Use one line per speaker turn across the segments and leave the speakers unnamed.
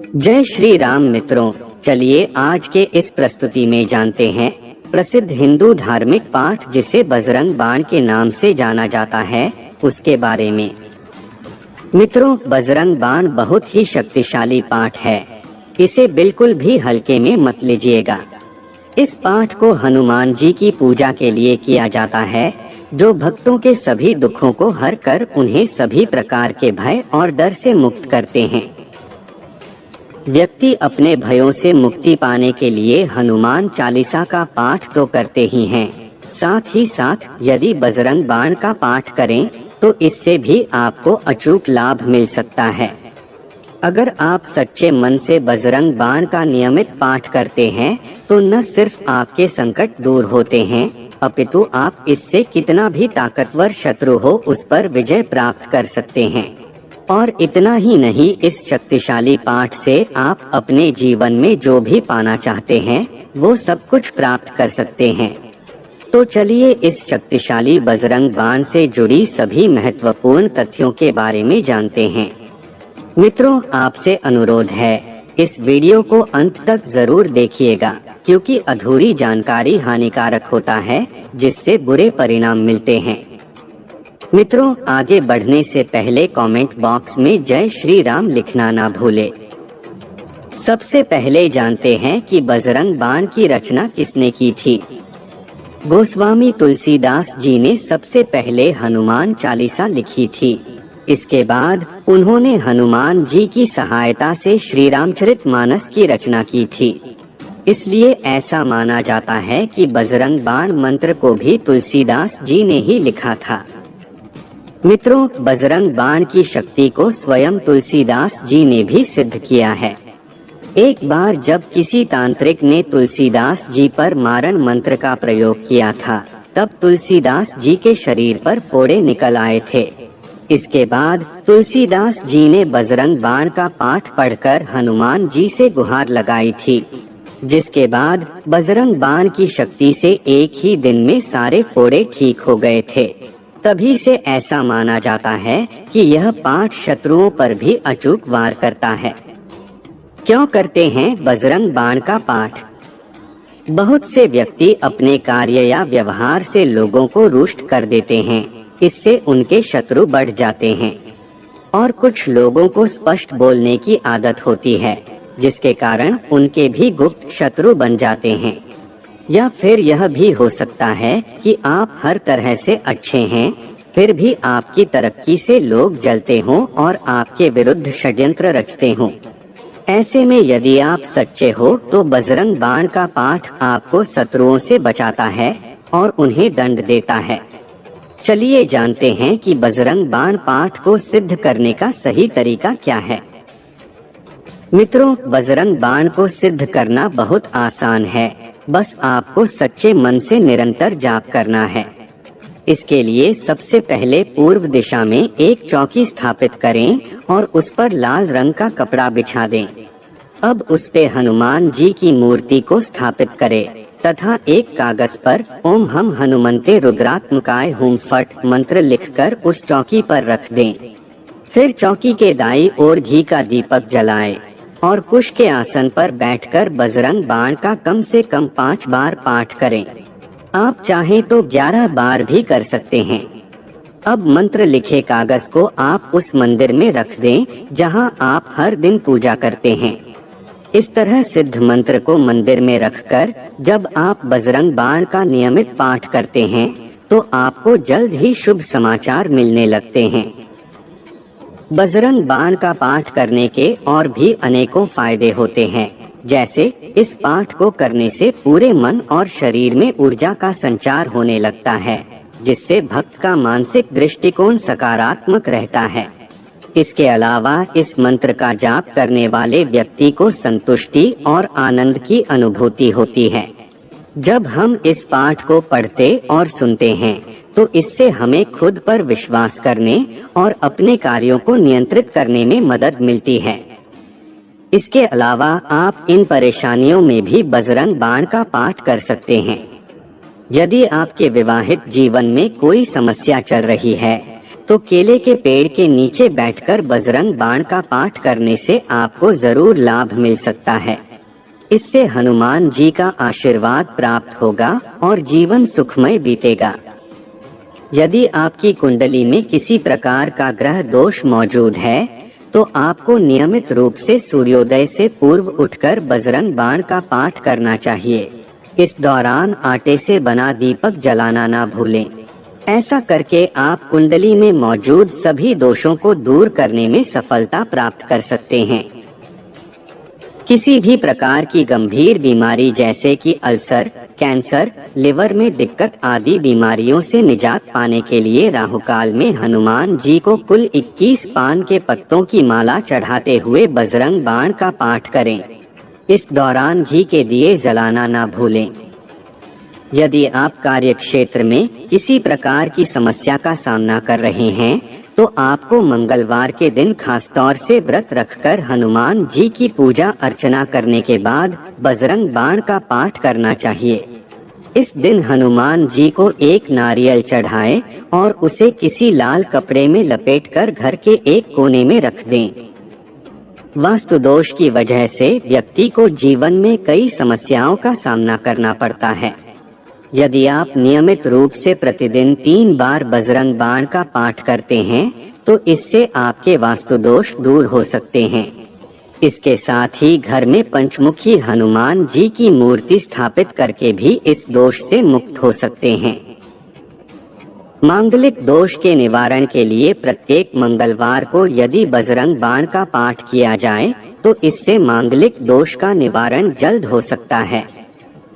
जय श्री राम मित्रों, चलिए आज के इस प्रस्तुति में जानते हैं प्रसिद्ध हिंदू धार्मिक पाठ जिसे बजरंग बाण के नाम से जाना जाता है उसके बारे में। मित्रों, बजरंग बाण बहुत ही शक्तिशाली पाठ है, इसे बिल्कुल भी हल्के में मत लीजिएगा। इस पाठ को हनुमान जी की पूजा के लिए किया जाता है, जो भक्तों के सभी दुखों को हर कर उन्हें सभी प्रकार के भय और डर से मुक्त करते हैं। व्यक्ति अपने भयों से मुक्ति पाने के लिए हनुमान चालीसा का पाठ तो करते ही हैं, साथ ही साथ यदि बजरंग बाण का पाठ करें तो इससे भी आपको अचूक लाभ मिल सकता है। अगर आप सच्चे मन से बजरंग बाण का नियमित पाठ करते हैं तो न सिर्फ आपके संकट दूर होते हैं, अपितु आप इससे कितना भी ताकतवर शत्रु हो उस पर विजय प्राप्त कर सकते हैं। और इतना ही नहीं, इस शक्तिशाली पाठ से आप अपने जीवन में जो भी पाना चाहते हैं वो सब कुछ प्राप्त कर सकते हैं। तो चलिए इस शक्तिशाली बजरंग बाण से जुड़ी सभी महत्वपूर्ण तथ्यों के बारे में जानते हैं। मित्रों, आपसे अनुरोध है, इस वीडियो को अंत तक जरूर देखिएगा, क्योंकि अधूरी जानकारी हानिकारक होता है जिससे बुरे परिणाम मिलते हैं। मित्रों, आगे बढ़ने से पहले कमेंट बॉक्स में जय श्री राम लिखना ना भूले। सबसे पहले जानते हैं कि बजरंग बाण की रचना किसने की थी। गोस्वामी तुलसीदास जी ने सबसे पहले हनुमान चालीसा लिखी थी। इसके बाद उन्होंने हनुमान जी की सहायता से श्री रामचरितमानस की रचना की थी। इसलिए ऐसा माना जाता है कि बजरंग बाण मंत्र को भी तुलसीदास जी ने ही लिखा था। मित्रों, बजरंग बाण की शक्ति को स्वयं तुलसीदास जी ने भी सिद्ध किया है। एक बार जब किसी तांत्रिक ने तुलसीदास जी पर मारण मंत्र का प्रयोग किया था, तब तुलसीदास जी के शरीर पर फोड़े निकल आए थे। इसके बाद तुलसीदास जी ने बजरंग बाण का पाठ पढ़कर हनुमान जी से गुहार लगाई थी, जिसके बाद बजरंग बाण की शक्ति से एक ही दिन में सारे फोड़े ठीक हो गए थे। तभी से ऐसा माना जाता है कि यह पाठ शत्रुओं पर भी अचूक वार करता है। क्यों करते हैं बजरंग बाण का पाठ? बहुत से व्यक्ति अपने कार्य या व्यवहार से लोगों को रुष्ट कर देते हैं, इससे उनके शत्रु बढ़ जाते हैं। और कुछ लोगों को स्पष्ट बोलने की आदत होती है, जिसके कारण उनके भी गुप्त शत्रु बन जाते हैं। या फिर यह भी हो सकता है कि आप हर तरह से अच्छे हैं, फिर भी आपकी तरक्की से लोग जलते हों और आपके विरुद्ध षड्यंत्र रचते हों। ऐसे में यदि आप सच्चे हो तो बजरंग बाण का पाठ आपको शत्रुओं से बचाता है और उन्हें दंड देता है। चलिए जानते हैं कि बजरंग बाण पाठ को सिद्ध करने का सही तरीका क्या है। मित्रों, बजरंग बाण को सिद्ध करना बहुत आसान है, बस आपको सच्चे मन से निरंतर जाप करना है। इसके लिए सबसे पहले पूर्व दिशा में एक चौकी स्थापित करें और उस पर लाल रंग का कपड़ा बिछा दें। अब उस पे हनुमान जी की मूर्ति को स्थापित करें तथा एक कागज पर ओम हम हनुमंते रुद्रात्मकाय हुम फट मंत्र लिखकर उस चौकी पर रख दें। फिर चौकी के दाईं ओर घी का दीपक जलाएं और कुश के आसन पर बैठकर बजरंग बाण का कम से कम 5 बार पाठ करें। आप चाहें तो 11 बार भी कर सकते हैं। अब मंत्र लिखे कागज को आप उस मंदिर में रख दें जहां आप हर दिन पूजा करते हैं। इस तरह सिद्ध मंत्र को मंदिर में रखकर जब आप बजरंग बाण का नियमित पाठ करते हैं तो आपको जल्द ही शुभ समाचार मिलने लगते हैं। बजरंग बाण का पाठ करने के और भी अनेकों फायदे होते हैं, जैसे इस पाठ को करने से पूरे मन और शरीर में ऊर्जा का संचार होने लगता है, जिससे भक्त का मानसिक दृष्टिकोण सकारात्मक रहता है। इसके अलावा इस मंत्र का जाप करने वाले व्यक्ति को संतुष्टि और आनंद की अनुभूति होती है। जब हम इस पाठ को पढ़ते और सुनते हैं तो इससे हमें खुद पर विश्वास करने और अपने कार्यों को नियंत्रित करने में मदद मिलती है। इसके अलावा आप इन परेशानियों में भी बजरंग बाण का पाठ कर सकते हैं। यदि आपके विवाहित जीवन में कोई समस्या चल रही है तो केले के पेड़ के नीचे बैठकर बजरंग बाण का पाठ करने से आपको जरूर लाभ मिल सकता है। इससे हनुमान जी का आशीर्वाद प्राप्त होगा और जीवन सुखमय बीतेगा। यदि आपकी कुंडली में किसी प्रकार का ग्रह दोष मौजूद है तो आपको नियमित रूप से सूर्योदय से पूर्व उठकर बजरंग बाण का पाठ करना चाहिए। इस दौरान आटे से बना दीपक जलाना ना भूलें। ऐसा करके आप कुंडली में मौजूद सभी दोषों को दूर करने में सफलता प्राप्त कर सकते हैं। किसी भी प्रकार की गंभीर बीमारी जैसे कि अल्सर, कैंसर, लिवर में दिक्कत आदि बीमारियों से निजात पाने के लिए राहुकाल में हनुमान जी को कुल 21 पान के पत्तों की माला चढ़ाते हुए बजरंग बाण का पाठ करें। इस दौरान घी के दिए जलाना ना भूलें। यदि आप कार्य क्षेत्र में किसी प्रकार की समस्या का सामना कर रहे हैं तो आपको मंगलवार के दिन खास तौर से व्रत रखकर हनुमान जी की पूजा अर्चना करने के बाद बजरंग बाण का पाठ करना चाहिए। इस दिन हनुमान जी को एक नारियल चढ़ाएं और उसे किसी लाल कपड़े में लपेटकर घर के एक कोने में रख दें। वास्तु दोष की वजह से व्यक्ति को जीवन में कई समस्याओं का सामना करना पड़ता है। यदि आप नियमित रूप से प्रतिदिन 3 बार बजरंग बाण का पाठ करते हैं तो इससे आपके वास्तु दोष दूर हो सकते हैं। इसके साथ ही घर में पंचमुखी हनुमान जी की मूर्ति स्थापित करके भी इस दोष से मुक्त हो सकते हैं। मांगलिक दोष के निवारण के लिए प्रत्येक मंगलवार को यदि बजरंग बाण का पाठ किया जाए तो इससे मांगलिक दोष का निवारण जल्द हो सकता है।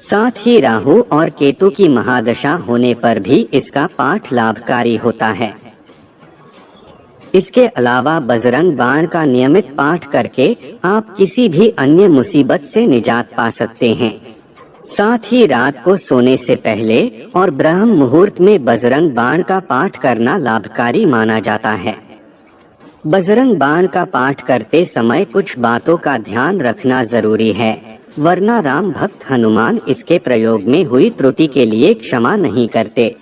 साथ ही राहु और केतु की महादशा होने पर भी इसका पाठ लाभकारी होता है। इसके अलावा बजरंग बाण का नियमित पाठ करके आप किसी भी अन्य मुसीबत से निजात पा सकते हैं। साथ ही रात को सोने से पहले और ब्रह्म मुहूर्त में बजरंग बाण का पाठ करना लाभकारी माना जाता है। बजरंग बाण का पाठ करते समय कुछ बातों का ध्यान रखना जरूरी है, वरना राम भक्त हनुमान इसके प्रयोग में हुई त्रुटि के लिए क्षमा नहीं करते।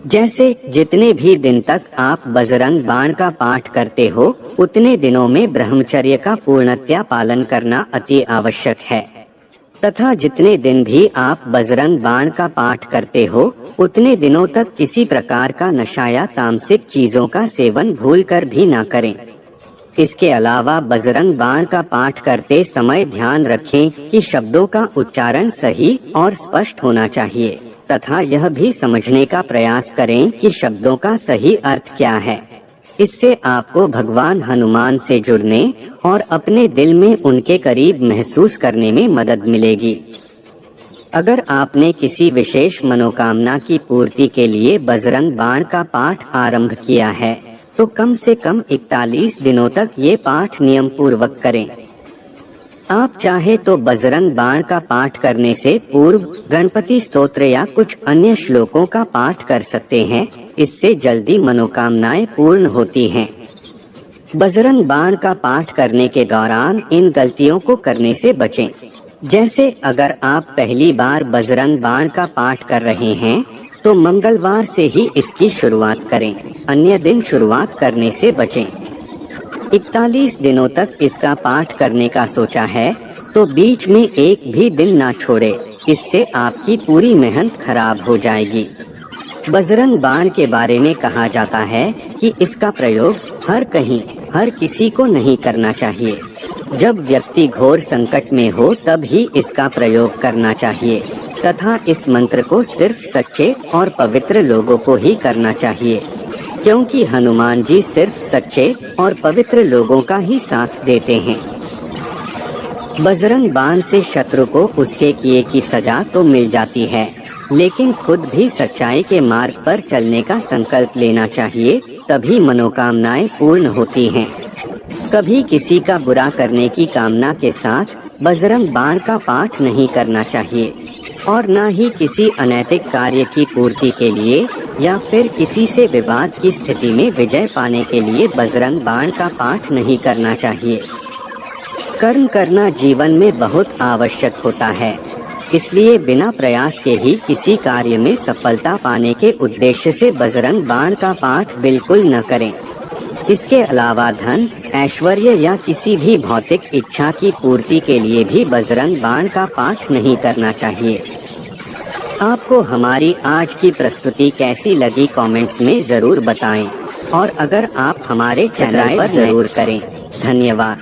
जैसे जितने भी दिन तक आप बजरंग बाण का पाठ करते हो उतने दिनों में ब्रह्मचर्य का पूर्णतया पालन करना अति आवश्यक है, तथा जितने दिन भी आप बजरंग बाण का पाठ करते हो उतने दिनों तक किसी प्रकार का नशा या तामसिक चीजों का सेवन भूलकर भी ना करें। इसके अलावा बजरंग बाण का पाठ करते समय ध्यान रखें कि शब्दों का उच्चारण सही और स्पष्ट होना चाहिए, तथा यह भी समझने का प्रयास करें कि शब्दों का सही अर्थ क्या है। इससे आपको भगवान हनुमान से जुड़ने और अपने दिल में उनके करीब महसूस करने में मदद मिलेगी। अगर आपने किसी विशेष मनोकामना की पूर्ति के लिए बजरंग बाण का पाठ आरंभ किया है तो कम से कम 41 दिनों तक ये पाठ नियम पूर्वक करें। आप चाहे तो बजरंग बाण का पाठ करने से पूर्व गणपति स्तोत्र या कुछ अन्य श्लोकों का पाठ कर सकते हैं। इससे जल्दी मनोकामनाएं पूर्ण होती हैं। बजरंग बाण का पाठ करने के दौरान इन गलतियों को करने से बचें। जैसे अगर आप पहली बार बजरंग बाण का पाठ कर रहे हैं तो मंगलवार से ही इसकी शुरुआत करें, अन्य दिन शुरुआत करने से बचें। 41 दिनों तक इसका पाठ करने का सोचा है तो बीच में एक भी दिन ना छोड़े, इससे आपकी पूरी मेहनत खराब हो जाएगी। बजरंग बाण के बारे में कहा जाता है कि इसका प्रयोग हर कहीं हर किसी को नहीं करना चाहिए। जब व्यक्ति घोर संकट में हो तब ही इसका प्रयोग करना चाहिए, तथा इस मंत्र को सिर्फ सच्चे और पवित्र लोगों को ही करना चाहिए, क्योंकि हनुमान जी सिर्फ सच्चे और पवित्र लोगों का ही साथ देते हैं। बजरंग बाण से शत्रु को उसके किए की सजा तो मिल जाती है, लेकिन खुद भी सच्चाई के मार्ग पर चलने का संकल्प लेना चाहिए, तभी मनोकामनाएं पूर्ण होती हैं। कभी किसी का बुरा करने की कामना के साथ बजरंग बाण का पाठ नहीं करना चाहिए, और न ही किसी अनैतिक कार्य की पूर्ति के लिए या फिर किसी से विवाद की स्थिति में विजय पाने के लिए बजरंग बाण का पाठ नहीं करना चाहिए। कर्म करना जीवन में बहुत आवश्यक होता है, इसलिए बिना प्रयास के ही किसी कार्य में सफलता पाने के उद्देश्य से बजरंग बाण का पाठ बिल्कुल न करें। इसके अलावा धन, ऐश्वर्य या किसी भी भौतिक इच्छा की पूर्ति के लिए भी बजरंग बाण का पाठ नहीं करना चाहिए। आपको हमारी आज की प्रस्तुति कैसी लगी कमेंट्स में जरूर बताएं और अगर आप हमारे चैनल पर जरूर करें। धन्यवाद।